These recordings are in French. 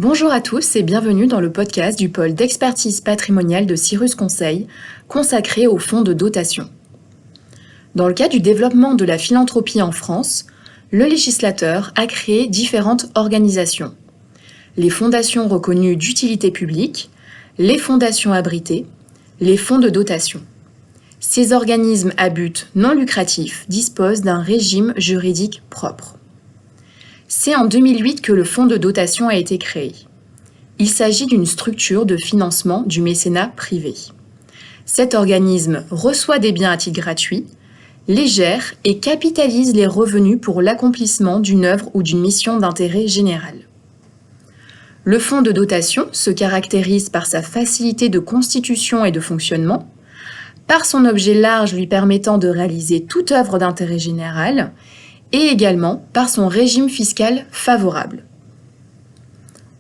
Bonjour à tous et bienvenue dans le podcast du pôle d'expertise patrimoniale de Cyrus Conseil, consacré aux fonds de dotation. Dans le cadre du développement de la philanthropie en France, le législateur a créé différentes organisations. Les fondations reconnues d'utilité publique, les fondations abritées, les fonds de dotation. Ces organismes à but non lucratif disposent d'un régime juridique propre. C'est en 2008 que le fonds de dotation a été créé. Il s'agit d'une structure de financement du mécénat privé. Cet organisme reçoit des biens à titre gratuit, les gère et capitalise les revenus pour l'accomplissement d'une œuvre ou d'une mission d'intérêt général. Le fonds de dotation se caractérise par sa facilité de constitution et de fonctionnement, par son objet large lui permettant de réaliser toute œuvre d'intérêt général, et également par son régime fiscal favorable.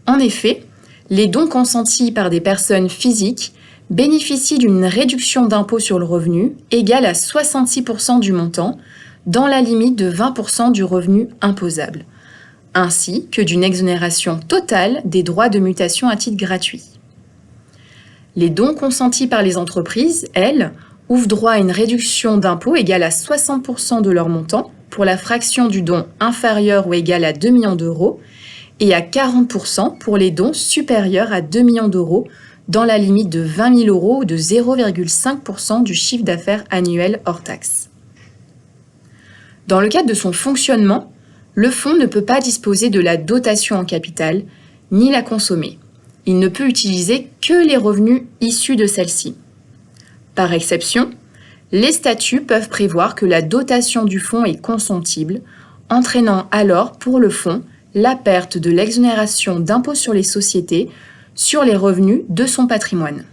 En effet, les dons consentis par des personnes physiques bénéficient d'une réduction d'impôt sur le revenu égale à 66% du montant, dans la limite de 20% du revenu imposable, ainsi que d'une exonération totale des droits de mutation à titre gratuit. Les dons consentis par les entreprises, elles, ouvrent droit à une réduction d'impôt égale à 60% de leur montant, pour la fraction du don inférieure ou égale à 2 millions d'euros et à 40% pour les dons supérieurs à 2 millions d'euros dans la limite de 20 000 euros ou de 0,5% du chiffre d'affaires annuel hors taxe. Dans le cadre de son fonctionnement, le fonds ne peut pas disposer de la dotation en capital ni la consommer. Il ne peut utiliser que les revenus issus de celle-ci. Par exception, les statuts peuvent prévoir que la dotation du fonds est consentible, entraînant alors pour le fonds la perte de l'exonération d'impôt sur les sociétés sur les revenus de son patrimoine.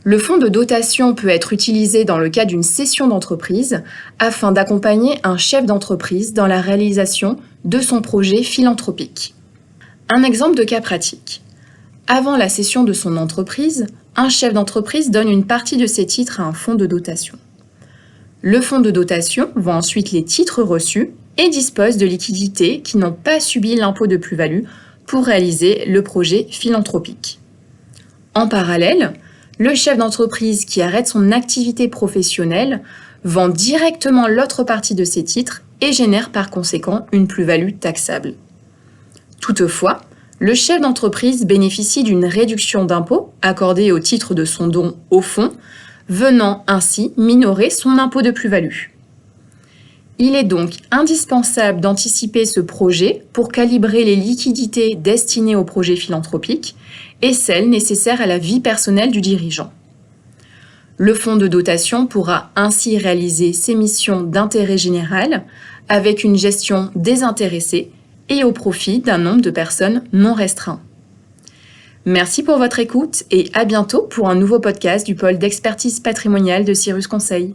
Le fonds de dotation peut être utilisé dans le cas d'une cession d'entreprise afin d'accompagner un chef d'entreprise dans la réalisation de son projet philanthropique. Un exemple de cas pratique. Avant la cession de son entreprise, un chef d'entreprise donne une partie de ses titres à un fonds de dotation. Le fonds de dotation vend ensuite les titres reçus et dispose de liquidités qui n'ont pas subi l'impôt de plus-value pour réaliser le projet philanthropique. En parallèle, le chef d'entreprise qui arrête son activité professionnelle vend directement l'autre partie de ses titres et génère par conséquent une plus-value taxable. Toutefois, le chef d'entreprise bénéficie d'une réduction d'impôt accordée au titre de son don au fonds, venant ainsi minorer son impôt de plus-value. Il est donc indispensable d'anticiper ce projet pour calibrer les liquidités destinées au projet philanthropique et celles nécessaires à la vie personnelle du dirigeant. Le fonds de dotation pourra ainsi réaliser ses missions d'intérêt général avec une gestion désintéressée et au profit d'un nombre de personnes non restreint. Merci pour votre écoute et à bientôt pour un nouveau podcast du pôle d'expertise patrimoniale de Cyrus Conseil.